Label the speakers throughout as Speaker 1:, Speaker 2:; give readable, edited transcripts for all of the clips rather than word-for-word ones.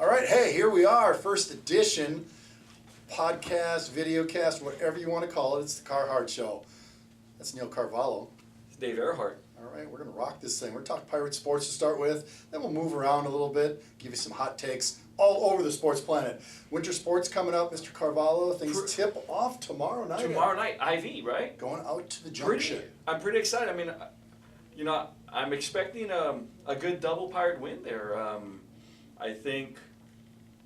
Speaker 1: All right, hey, here we are, first edition, podcast, videocast, whatever you want to call it. It's the Car-Hardt Show. That's Neil Carvalho.
Speaker 2: It's Dave Earhart.
Speaker 1: All right, we're going to rock this thing. We're going to talk Pirate sports to start with, then we'll move around a little bit, give you some hot takes all over the sports planet. Winter sports coming up, Mr. Carvalho. Things tip off tomorrow night.
Speaker 2: Tomorrow night, IV, right?
Speaker 1: Going out to the junction.
Speaker 2: I'm pretty excited. I mean, you know, I'm expecting a good double Pirate win there. I think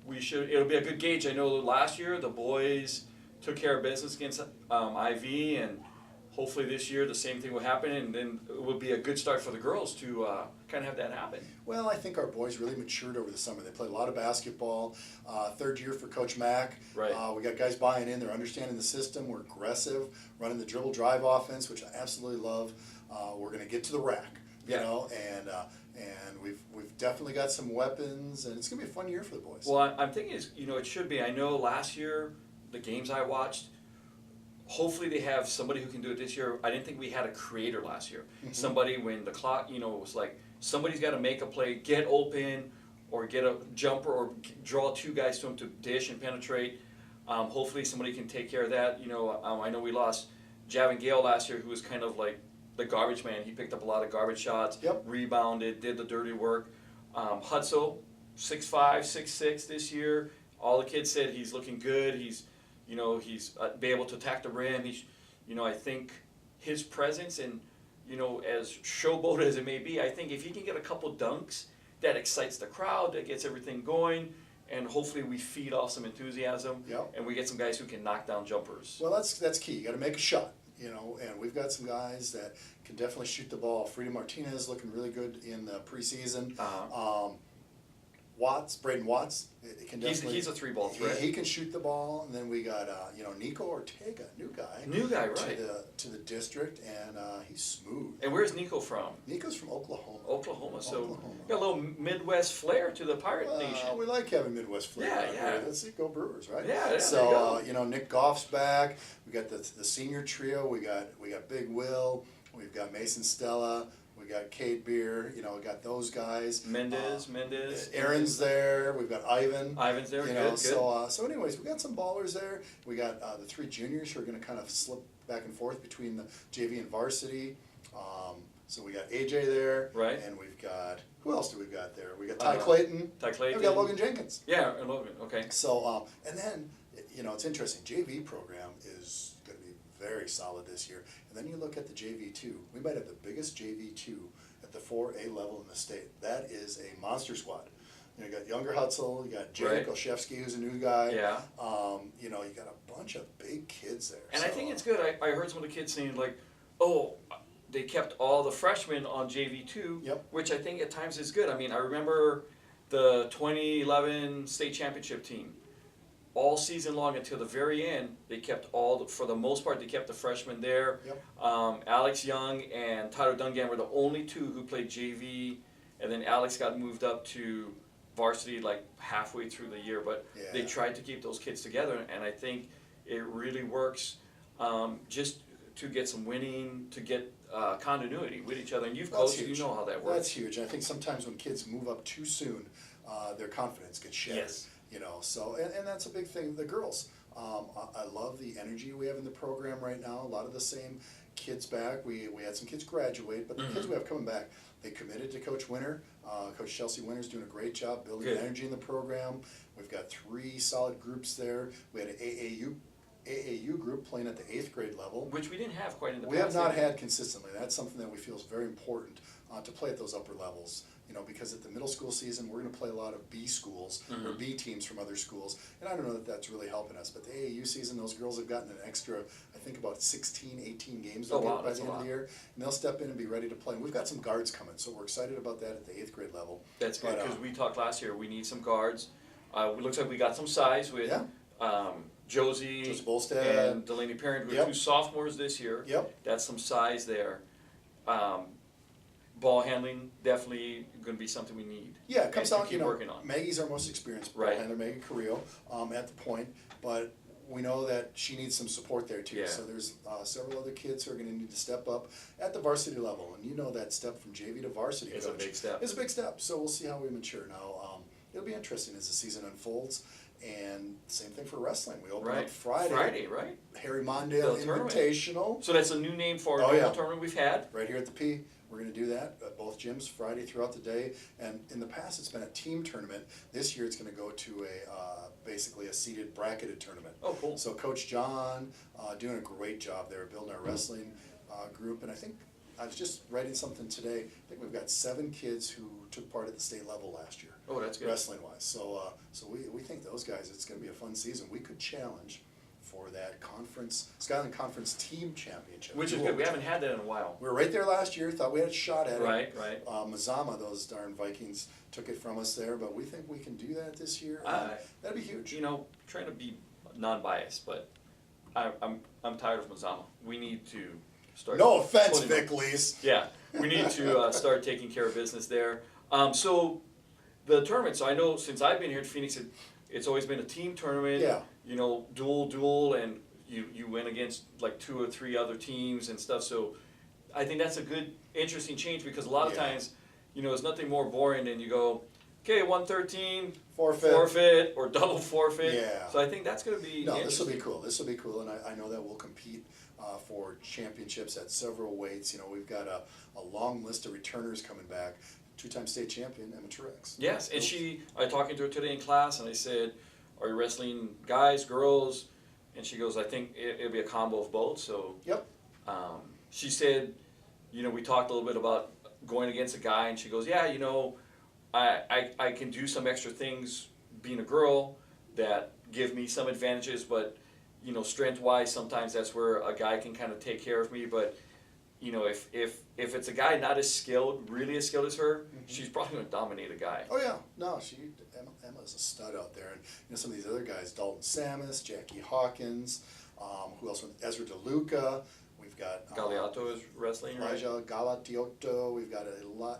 Speaker 2: it'll be a good gauge. I know last year the boys took care of business against IV, and hopefully this year the same thing will happen, and then it will be a good start for the girls to kind of have that happen.
Speaker 1: Well, I think our boys really matured over the summer. They played a lot of basketball. Third year for Coach Mack.
Speaker 2: Right.
Speaker 1: We got guys buying in. They're understanding the system. We're aggressive, running the dribble drive offense, which I absolutely love. We're going to get to the rack, you know, and we've definitely got some weapons, and it's going to be a fun year for the boys.
Speaker 2: Well, I'm thinking it should be. I know last year the games I watched, hopefully they have somebody who can do it this year. I didn't think we had a creator last year. Mm-hmm. Somebody, when the clock, it was like somebody's got to make a play, get open, or get a jumper, or draw two guys to him to dish and penetrate. Hopefully somebody can take care of that. I know we lost Javin Gale last year, who was kind of like the garbage man. He picked up a lot of garbage shots, rebounded, did the dirty work. Hutzel, 6'5", 6'6" this year. All the kids said he's looking good. He's be able to attack the rim. I think his presence, and as showboat as it may be, I think if he can get a couple dunks, that excites the crowd, that gets everything going, and hopefully we feed off some enthusiasm, and we get some guys who can knock down jumpers.
Speaker 1: Well, that's key. You got to make a shot, and we've got some guys that can definitely shoot the ball. Frida Martinez looking really good in the preseason. Braden Watts, can definitely.
Speaker 2: He's a three-ball threat.
Speaker 1: He can shoot the ball, and then we got Nico Ortega, new guy, right? To the district, and he's smooth.
Speaker 2: And where's Nico from?
Speaker 1: Nico's from Oklahoma.
Speaker 2: So got a little Midwest flair to the Pirate Nation.
Speaker 1: We like having Midwest flair.
Speaker 2: Yeah.
Speaker 1: Let's see, go Brewers, right?
Speaker 2: Yeah.
Speaker 1: So Nick Goff's back. We got the senior trio. We got Big Will. We've got Mason Stella. We got Cade Beer, we got those guys.
Speaker 2: Mendez.
Speaker 1: Aaron's there. We've got Ivan.
Speaker 2: Ivan's there, good.
Speaker 1: So anyways, we got some ballers there. We got the three juniors who are going to kind of slip back and forth between the JV and varsity. So we got AJ there.
Speaker 2: Right.
Speaker 1: And we've got, who else do we got there? We got Ty Clayton.
Speaker 2: And we
Speaker 1: got Logan Jenkins.
Speaker 2: Yeah, Logan, okay.
Speaker 1: So, and then, it's interesting. JV program is going to be very solid this year. And then you look at the JV2. We might have the biggest JV2 at the 4A level in the state. That is a monster squad. You got Younger Hutzel, you got Jake Olszewski, who's a new guy.
Speaker 2: Yeah.
Speaker 1: You got a bunch of big kids there.
Speaker 2: And I think it's good. I heard some of the kids saying they kept all the freshmen on JV2, which I think at times is good. I mean, I remember the 2011 state championship team. All season long until the very end, they kept for the most part, they kept the freshmen there. Alex Young and Tyler Dungan were the only two who played JV, and then Alex got moved up to varsity like halfway through the year. But they tried to keep those kids together, and I think it really works just to get some winning, to get continuity with each other. And you've coached, you know how that works.
Speaker 1: That's huge. And I think sometimes when kids move up too soon, their confidence gets shattered.
Speaker 2: Yes.
Speaker 1: So and that's a big thing. The girls, I love the energy we have in the program right now. A lot of the same kids back. We had some kids graduate, but the kids we have coming back, they committed to Coach Winter. Coach Chelsea Winter's doing a great job building energy in the program. We've got 3 solid groups there. We had an AAU group playing at the 8th grade level,
Speaker 2: which we didn't have quite in the past.
Speaker 1: We have not had consistently. That's something that we feel is very important to play at those upper levels. Because at the middle school season, we're going to play a lot of B schools or B teams from other schools. And I don't know that that's really helping us. But the AAU season, those girls have gotten an extra, I think about 16, 18 games by the end of the year. And they'll step in and be ready to play. And we've got some guards coming, so we're excited about that at the 8th grade level.
Speaker 2: That's good, because we talked last year, we need some guards. It looks like we got some size with Josie
Speaker 1: Bolstad
Speaker 2: and Delaney Parent, with 2 sophomores this year. That's some size there. Ball handling, definitely going to be something we need.
Speaker 1: Yeah, it comes down,
Speaker 2: working on.
Speaker 1: Maggie's our most experienced ball handler, Maggie Carrillo, at the point, but we know that she needs some support there too. So there's several other kids who are going to need to step up at the varsity level, and that step from JV to varsity.
Speaker 2: It's a big step.
Speaker 1: It's a big step, so we'll see how we mature now. it'll be interesting as the season unfolds. And same thing for wrestling. We open
Speaker 2: Right.
Speaker 1: up Friday.
Speaker 2: Friday, right?
Speaker 1: Harry Mondale
Speaker 2: The tournament.
Speaker 1: Invitational.
Speaker 2: So that's a new name for
Speaker 1: Oh,
Speaker 2: a
Speaker 1: yeah.
Speaker 2: tournament we've had.
Speaker 1: Right here at the P. We're going to do that at both gyms Friday throughout the day. And in the past, it's been a team tournament. This year, it's going to go to basically a seeded bracketed tournament.
Speaker 2: Oh, cool.
Speaker 1: So Coach John doing a great job there building our wrestling group. And I think I was just writing something today. I think we've got 7 kids who took part at the state level last year.
Speaker 2: Oh, that's good.
Speaker 1: Wrestling wise. So we think those guys, it's going to be a fun season. We could challenge for that conference, Skyline Conference Team Championship.
Speaker 2: Which is good. We haven't had that in a while.
Speaker 1: We were right there last year, thought we had a shot at it.
Speaker 2: Right, right.
Speaker 1: Mazama, those darn Vikings, took it from us there, but we think we can do that this year. That'd be huge.
Speaker 2: You know, trying to be non-biased, but I'm tired of Mazama. We need to start.
Speaker 1: No offense,
Speaker 2: putting-
Speaker 1: Vic Lees.
Speaker 2: Yeah, we need to start taking care of business there. So the tournament. So I know since I've been here at Phoenix, it's always been a team tournament.
Speaker 1: Yeah.
Speaker 2: You know, duel, and you win against like 2 or 3 other teams and stuff. So I think that's a good, interesting change because a lot of
Speaker 1: Yeah.
Speaker 2: times, you know, there's nothing more boring than you go, okay, 113.
Speaker 1: Forfeit.
Speaker 2: Forfeit or double forfeit.
Speaker 1: Yeah.
Speaker 2: So I think that's going to be
Speaker 1: No, this will be
Speaker 2: interesting.
Speaker 1: cool. This will be cool, and I know that we'll compete for championships at several weights. You know, we've got a long list of returners coming back. 2-time state champion, Emma Truex.
Speaker 2: Yes, and I was talking to her today in class, and I said, "Are you wrestling guys, girls?" And she goes, "I think it'll be a combo of both." So
Speaker 1: Yep.
Speaker 2: she said, you know, we talked a little bit about going against a guy, and she goes, "Yeah, you know, I can do some extra things being a girl that give me some advantages, but you know, strength-wise, sometimes that's where a guy can kind of take care of me. But you know, if it's a guy not as skilled, really as skilled as her, she's probably going to dominate a guy."
Speaker 1: Oh yeah, no, Emma's a stud out there, and you know some of these other guys, Dalton Samus, Jackie Hawkins, who else? Ezra DeLuca. We've got
Speaker 2: Galeotto is wrestling, right?
Speaker 1: Elijah Galatiotto. We've got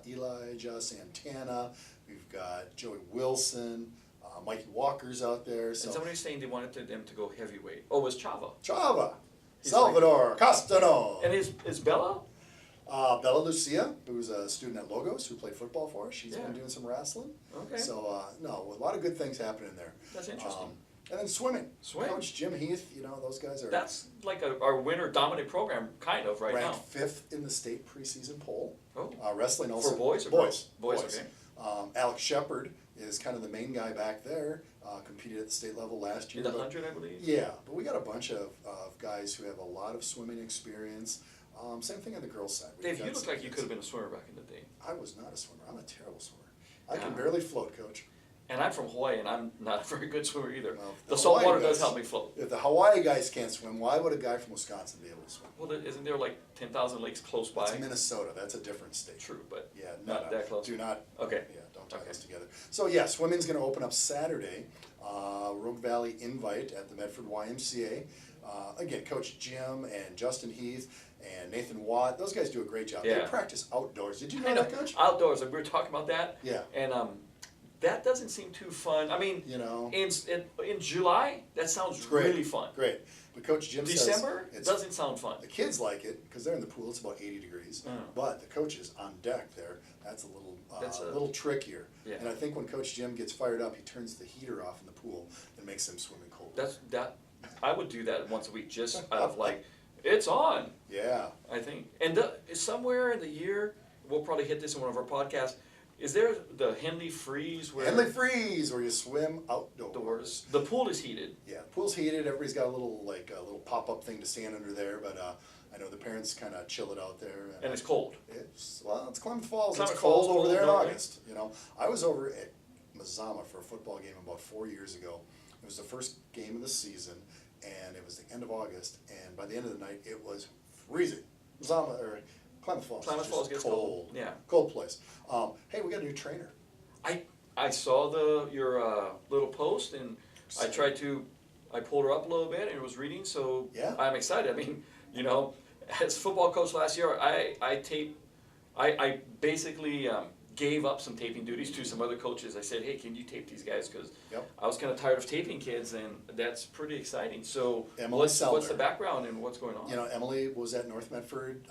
Speaker 1: Elijah Santana. We've got Joey Wilson. Mikey Walker's out there. So
Speaker 2: And somebody's saying they wanted them to go heavyweight. Oh, it was Chava.
Speaker 1: Chava,
Speaker 2: He's
Speaker 1: Salvador Castano.
Speaker 2: And is Bella?
Speaker 1: Bella Lucia, who's a student at Logos, who played football for us. She's
Speaker 2: Yeah.
Speaker 1: been doing some wrestling.
Speaker 2: Okay.
Speaker 1: So, no, a lot of good things happening there.
Speaker 2: That's interesting.
Speaker 1: And then swimming.
Speaker 2: Swim.
Speaker 1: Coach Jim Heath, you know, those guys are
Speaker 2: That's like our winter dominant program, kind of, right
Speaker 1: ranked
Speaker 2: now.
Speaker 1: 5th in the state preseason poll.
Speaker 2: Oh.
Speaker 1: Wrestling also.
Speaker 2: For boys or
Speaker 1: boys?
Speaker 2: girls? Boys, okay.
Speaker 1: Alex Shepard is kind of the main guy back there. Competed at the state level last year.
Speaker 2: In the
Speaker 1: but-
Speaker 2: 100, I believe?
Speaker 1: Yeah, but we got a bunch of guys who have a lot of swimming experience. Same thing on the girls' side. We've
Speaker 2: Dave,
Speaker 1: got
Speaker 2: you look
Speaker 1: some
Speaker 2: like you
Speaker 1: kids.
Speaker 2: could have been a swimmer back in the day.
Speaker 1: I was not a swimmer. I'm a terrible swimmer. I can
Speaker 2: Yeah.
Speaker 1: barely float, Coach.
Speaker 2: And I'm from Hawaii, and I'm not a very good swimmer either.
Speaker 1: Well,
Speaker 2: The
Speaker 1: the
Speaker 2: salt
Speaker 1: Hawaii
Speaker 2: water does
Speaker 1: guys-
Speaker 2: help me float.
Speaker 1: If the Hawaii guys can't swim, why would a guy from Wisconsin be able to swim?
Speaker 2: Well, isn't there like 10,000 lakes close by?
Speaker 1: That's Minnesota. That's a different state.
Speaker 2: True, but
Speaker 1: Yeah,
Speaker 2: not that close.
Speaker 1: Do not.
Speaker 2: Okay.
Speaker 1: Yeah, don't tie
Speaker 2: Okay.
Speaker 1: those together. So yeah, swimming's going to open up Saturday. Rogue Valley Invite at the Medford YMCA. Again, Coach Jim and Justin Heath and Nathan Watt. Those guys do a great job. They
Speaker 2: Yeah.
Speaker 1: practice outdoors. Did you
Speaker 2: I
Speaker 1: know
Speaker 2: know.
Speaker 1: that, Coach?
Speaker 2: Outdoors, like we were talking about that.
Speaker 1: Yeah.
Speaker 2: And that doesn't seem too fun. I mean,
Speaker 1: You know.
Speaker 2: in July, that sounds
Speaker 1: It's great.
Speaker 2: really fun.
Speaker 1: Great. But Coach Jim
Speaker 2: December
Speaker 1: says
Speaker 2: doesn't sound fun.
Speaker 1: the kids like it because they're in the pool. It's about 80 degrees.
Speaker 2: Oh.
Speaker 1: But the coaches on deck there, that's a
Speaker 2: That's a-
Speaker 1: little trickier.
Speaker 2: Yeah.
Speaker 1: And I think when Coach Jim gets fired up, he turns the heater off in the pool and makes them swim in cold.
Speaker 2: That I would do that once a week, just out of like, it's on.
Speaker 1: Yeah.
Speaker 2: I think, and somewhere in the year, we'll probably hit this in one of our podcasts. Is there the Henley Freeze where
Speaker 1: Henley Freeze, where you swim outdoors.
Speaker 2: doors? The pool is heated.
Speaker 1: Yeah, pool's heated. Everybody's got a little pop-up thing to stand under there, but I know the parents kind of chill it out there.
Speaker 2: And it's cold.
Speaker 1: It's Klamath Falls.
Speaker 2: Klamath
Speaker 1: It's cold
Speaker 2: Falls,
Speaker 1: over there in
Speaker 2: cold, okay.
Speaker 1: August. You know, I was over at Mazama for a football game about 4 years ago. It was the first game of the season, and it was the end of August. And by the end of the night, it was freezing. Mazama or Klamath Falls.
Speaker 2: Klamath
Speaker 1: is
Speaker 2: Falls
Speaker 1: just
Speaker 2: gets cold. Yeah.
Speaker 1: Cold place. Hey, we got a new trainer.
Speaker 2: I saw your little post, and I pulled her up a little bit and was reading, so
Speaker 1: Yeah.
Speaker 2: I'm excited. I mean, you know, as football coach last year, I basically gave up some taping duties to some other coaches. I said, hey, can you tape these guys? Because
Speaker 1: Yep.
Speaker 2: I was kind of tired of taping kids, and that's pretty exciting. So
Speaker 1: Emily
Speaker 2: what's the
Speaker 1: Selder.
Speaker 2: background and what's going on?
Speaker 1: You know, Emily was at North Medford.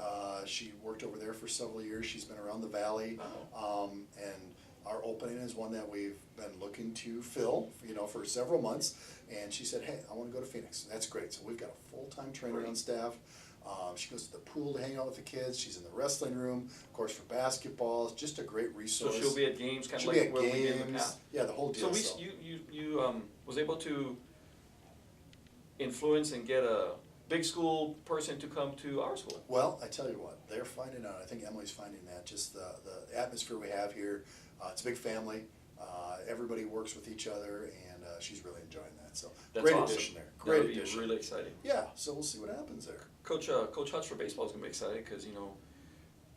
Speaker 1: She worked over there for several years. She's been around the valley.
Speaker 2: Oh.
Speaker 1: And our opening is one that we've been looking to fill, for several months. And she said, hey, I want to go to Phoenix. That's great. So we've got a full-time trainer
Speaker 2: Great.
Speaker 1: on staff. She goes to the pool to hang out with the kids. She's in the wrestling room, of course, for basketball. It's just a great
Speaker 2: So
Speaker 1: resource.
Speaker 2: she'll be at games, kind of
Speaker 1: She'll be
Speaker 2: like
Speaker 1: at
Speaker 2: where we did in the
Speaker 1: games.
Speaker 2: past.
Speaker 1: Yeah, the whole deal.
Speaker 2: So you was able to influence and get a big school person to come to our school.
Speaker 1: Well, I tell you what, they're finding out, I think Emily's finding that, just the atmosphere we have here, it's a big family, everybody works with each other, and she's really enjoying that, so
Speaker 2: That's
Speaker 1: great
Speaker 2: awesome.
Speaker 1: addition there,
Speaker 2: That
Speaker 1: great
Speaker 2: would be
Speaker 1: addition.
Speaker 2: really exciting.
Speaker 1: Yeah, so we'll see what happens there.
Speaker 2: Coach Hutch for baseball is gonna be excited because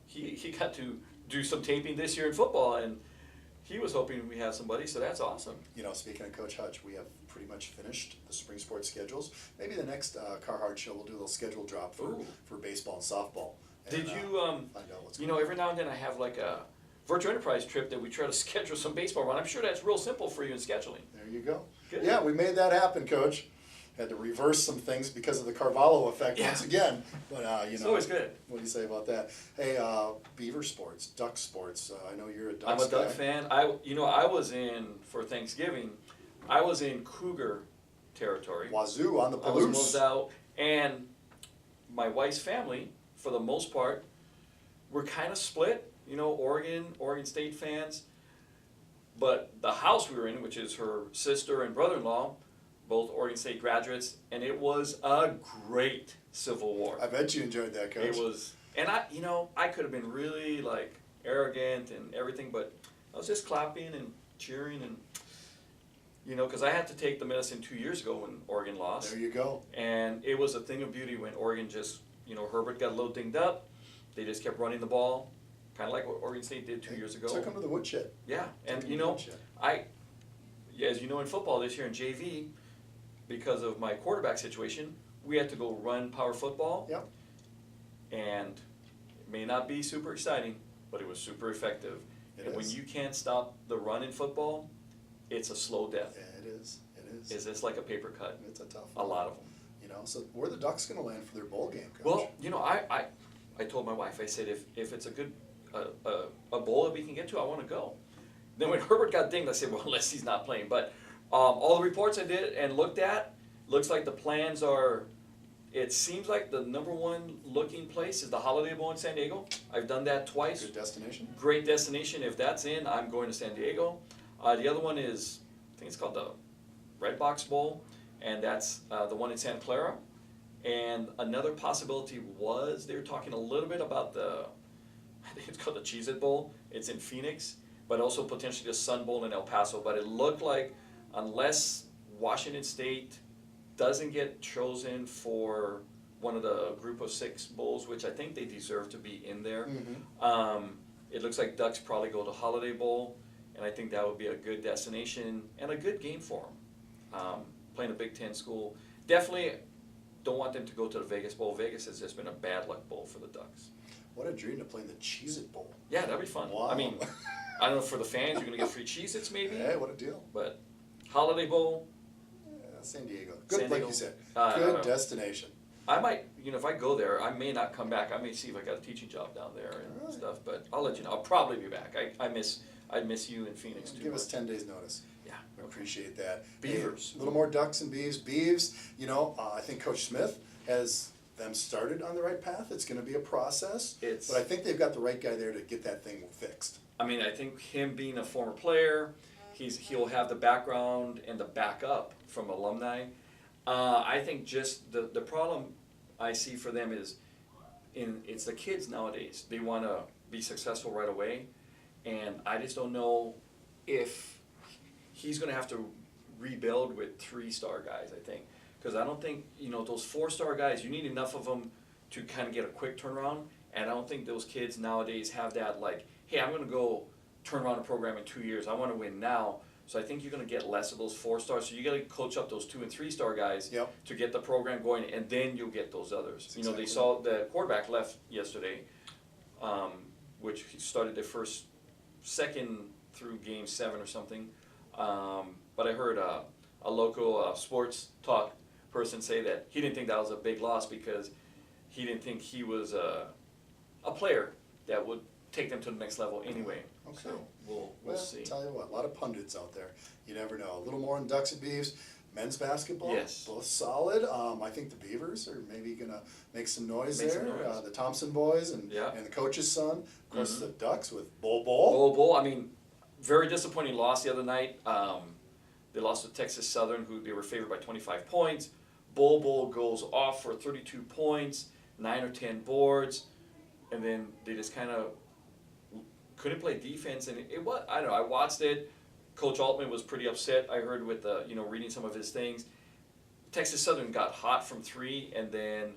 Speaker 2: he got to do some taping this year in football, and he was hoping we have somebody, so that's awesome.
Speaker 1: Speaking of Coach Hutch, we have pretty much finished the spring sports schedules. Maybe the next Car-Hardt show, we'll do a little schedule drop
Speaker 2: Ooh.
Speaker 1: for baseball and softball.
Speaker 2: Did
Speaker 1: and,
Speaker 2: you
Speaker 1: find out what's going on.
Speaker 2: every now and then I have like a virtual enterprise trip that we try to schedule some baseball run. I'm sure that's real simple for you in scheduling.
Speaker 1: There you go.
Speaker 2: Good.
Speaker 1: Yeah, we made that happen, Coach. Had to reverse some things because of the Carvalho effect
Speaker 2: Yeah.
Speaker 1: once again. But
Speaker 2: It's always good.
Speaker 1: What do you say about that? Hey, Beaver sports, Duck sports. I know you're a
Speaker 2: I'm
Speaker 1: Ducks
Speaker 2: a Duck
Speaker 1: guy.
Speaker 2: fan. I was in for Thanksgiving. I was in Cougar territory.
Speaker 1: Wazoo on the
Speaker 2: I was
Speaker 1: Palouse.
Speaker 2: moved out, and my wife's family, for the most part, were kind of split. Oregon State fans. But the house we were in, which is her sister and brother-in-law, both Oregon State graduates, and it was a great Civil War.
Speaker 1: I bet you enjoyed that, Coach.
Speaker 2: It was, and I could have been really like arrogant and everything, but I was just clapping and cheering and, because I had to take the medicine 2 years ago when Oregon lost.
Speaker 1: There you go.
Speaker 2: And it was a thing of beauty when Oregon just, Herbert got a little dinged up. They just kept running the ball, kind of like what Oregon State did 2 years ago.
Speaker 1: Took him to the woodshed.
Speaker 2: Yeah, and
Speaker 1: Took him to the woodshed.
Speaker 2: as you know in football this year in JV, because of my quarterback situation, we had to go run power football.
Speaker 1: Yep.
Speaker 2: And it may not be super exciting, but it was super effective.
Speaker 1: It
Speaker 2: And when
Speaker 1: is.
Speaker 2: you can't stop the run in football, it's a slow death.
Speaker 1: Yeah, it is. It is.
Speaker 2: It's just like a paper cut.
Speaker 1: It's a tough
Speaker 2: A
Speaker 1: one.
Speaker 2: lot of them.
Speaker 1: So where are the Ducks going to land for their bowl game, Coach?
Speaker 2: Well, I told my wife, I said, if it's a good a bowl that we can get to, I want to go. Then when Herbert got dinged, I said, well, unless he's not playing. But all the reports I did and looked at, looks like the plans are, it seems like the number one looking place is the Holiday Bowl in San Diego. I've done that twice.
Speaker 1: Good destination.
Speaker 2: Great destination. If that's in, I'm going to San Diego. The other one is, I think it's called the Red Box Bowl, and that's the one in Santa Clara. And another possibility was, they were talking a little bit about I think it's called the Cheez-It Bowl. It's in Phoenix, but also potentially the Sun Bowl in El Paso. But it looked like, unless Washington State doesn't get chosen for one of the group of 6 bowls, which I think they deserve to be in there, it looks like Ducks probably go to Holiday Bowl, and I think that would be a good destination and a good game for them. Playing a Big Ten school. Definitely don't want them to go to the Vegas Bowl. Vegas has just been a bad luck bowl for the Ducks.
Speaker 1: What a dream to play in the Cheez-It Bowl.
Speaker 2: Yeah, that'd be fun.
Speaker 1: Wow.
Speaker 2: I mean, I don't know, for the fans, you're going to get free Cheez-Its maybe,
Speaker 1: Hey, what a deal.
Speaker 2: but Holiday Bowl,
Speaker 1: Yeah, San Diego. Good,
Speaker 2: San
Speaker 1: like
Speaker 2: Diego.
Speaker 1: you said.
Speaker 2: I don't know.
Speaker 1: Good destination.
Speaker 2: I might, if I go there, I may not come back. I may see if I got a teaching job down there and
Speaker 1: Alright.
Speaker 2: stuff, but I'll let you know. I'll probably be back. I'd miss you in Phoenix too.
Speaker 1: Give us
Speaker 2: but-
Speaker 1: 10 days notice.
Speaker 2: Yeah.
Speaker 1: We appreciate that.
Speaker 2: Beavers.
Speaker 1: Hey, a little more Ducks and Beavs. Beavs, I think Coach Smith has them started on the right path. It's going to be a process.
Speaker 2: It's-
Speaker 1: But I think they've got the right guy there to get that thing fixed.
Speaker 2: I mean, I think him being a former player, he'll have the background and the backup from alumni. I think just the problem I see for them is it's the kids nowadays. They want to be successful right away, and I just don't know if he's going to have to rebuild with 3-star guys, I think. Because I don't think, those 4-star guys, you need enough of them to kind of get a quick turnaround. And I don't think those kids nowadays have that, like, hey, I'm going to go turn around a program in 2 years. I want to win now. So I think you're going to get less of those 4-stars. So you got to coach up those 2- and 3-star guys
Speaker 1: Yep.
Speaker 2: to get the program going, and then you'll get those others.
Speaker 1: That's
Speaker 2: They
Speaker 1: exactly
Speaker 2: saw the quarterback left yesterday, which he started the second through game 7 or something. But I heard a local sports talk person say that he didn't think that was a big loss because he didn't think he was a player that would take them to the next level anyway.
Speaker 1: Okay.
Speaker 2: So we'll
Speaker 1: Well,
Speaker 2: see.
Speaker 1: tell you what, a lot of pundits out there. You never know. A little more on Ducks and Beavers. Men's basketball,
Speaker 2: Yes.
Speaker 1: both solid. I think the Beavers are maybe gonna make some noise
Speaker 2: Make
Speaker 1: there.
Speaker 2: some noise.
Speaker 1: The Thompson boys and
Speaker 2: Yeah.
Speaker 1: and the coach's son. Of course,
Speaker 2: Mhm.
Speaker 1: the Ducks with Bull.
Speaker 2: Bull, I mean, very disappointing loss the other night. They lost to Texas Southern, who they were favored by 25 points. Bull goes off for 32 points, 9 or 10 boards, and then they just kind of couldn't play defense. And it was, I don't know, I watched it. Coach Altman was pretty upset, I heard, with reading some of his things. Texas Southern got hot from 3, and then,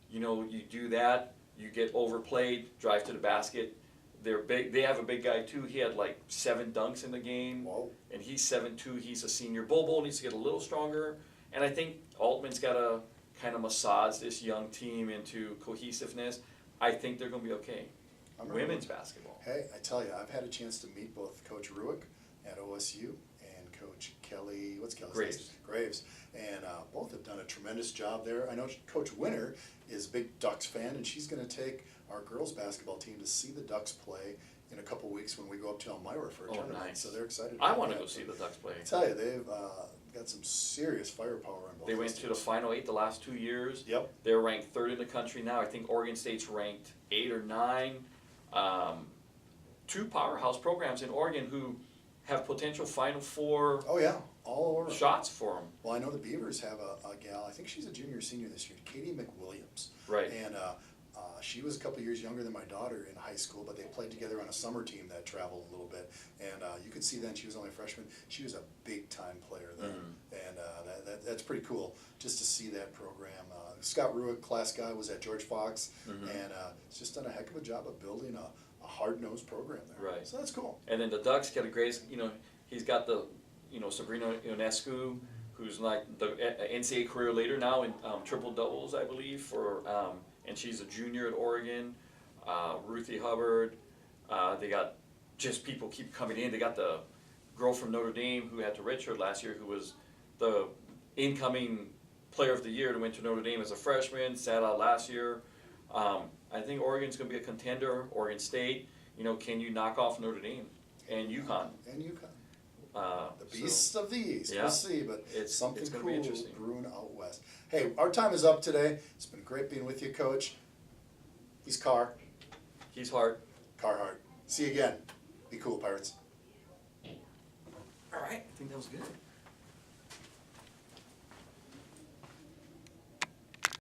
Speaker 2: you do that, you get overplayed, drive to the basket. They're big. They have a big guy too. He had like 7 dunks in the game,
Speaker 1: Whoa.
Speaker 2: and he's 7'2". He's a senior. Bull needs to get a little stronger, and I think Altman's got to kind of massage this young team into cohesiveness. I think they're going to be okay. Women's basketball.
Speaker 1: Hey, I tell you, I've had a chance to meet both Coach Ruick at OSU and Coach Kelly. What's Kelly's
Speaker 2: Graves.
Speaker 1: name? Graves. And both have done a tremendous job there. I know Coach Winter is a big Ducks fan, and she's going to take our girls basketball team to see the Ducks play in a couple weeks when we go up to Elmira for a tournament.
Speaker 2: Nice.
Speaker 1: So they're excited.
Speaker 2: I
Speaker 1: about
Speaker 2: want to
Speaker 1: that.
Speaker 2: go see the Ducks play.
Speaker 1: I tell you, they've got some serious firepower on both.
Speaker 2: They went
Speaker 1: those
Speaker 2: to the
Speaker 1: teams.
Speaker 2: Final 8 the last 2 years.
Speaker 1: Yep.
Speaker 2: They're ranked 3rd in the country now. I think Oregon State's ranked 8 or 9. 2 powerhouse programs in Oregon who have potential Final 4
Speaker 1: Oh yeah, all over.
Speaker 2: shots for them.
Speaker 1: Well, I know the Beavers have a gal. I think she's a junior or senior this year, Katie McWilliams.
Speaker 2: Right.
Speaker 1: And she was a couple years younger than my daughter in high school, but they played together on a summer team that traveled a little bit. And you could see then she was only a freshman. She was a big time player then, and that's pretty cool just to see that program. Scott Ruick, class guy, was at George Fox, and it's just done a heck of a job of building a hard-nosed program there.
Speaker 2: Right.
Speaker 1: So that's cool.
Speaker 2: And then the Ducks got a great, he's got the, Sabrina Ionescu, who's like the NCAA career leader now in triple doubles, I believe, and she's a junior at Oregon. Ruthie Hubbard. They got just people keep coming in. They got the girl from Notre Dame who had to redshirt last year, who was the incoming player of the year and went to Notre Dame as a freshman, sat out last year. I think Oregon's going to be a contender. Oregon State, can you knock off Notre Dame and UConn?
Speaker 1: And UConn. The beasts of the East.
Speaker 2: Yeah.
Speaker 1: We'll see, but
Speaker 2: It's
Speaker 1: something
Speaker 2: gonna
Speaker 1: cool
Speaker 2: be interesting.
Speaker 1: brewing out west. Hey, our time is up today. It's been great being with you, Coach. He's
Speaker 2: He's hard.
Speaker 1: Car-Hardt. See you again. Be cool, Pirates.
Speaker 2: All right. I think that was good.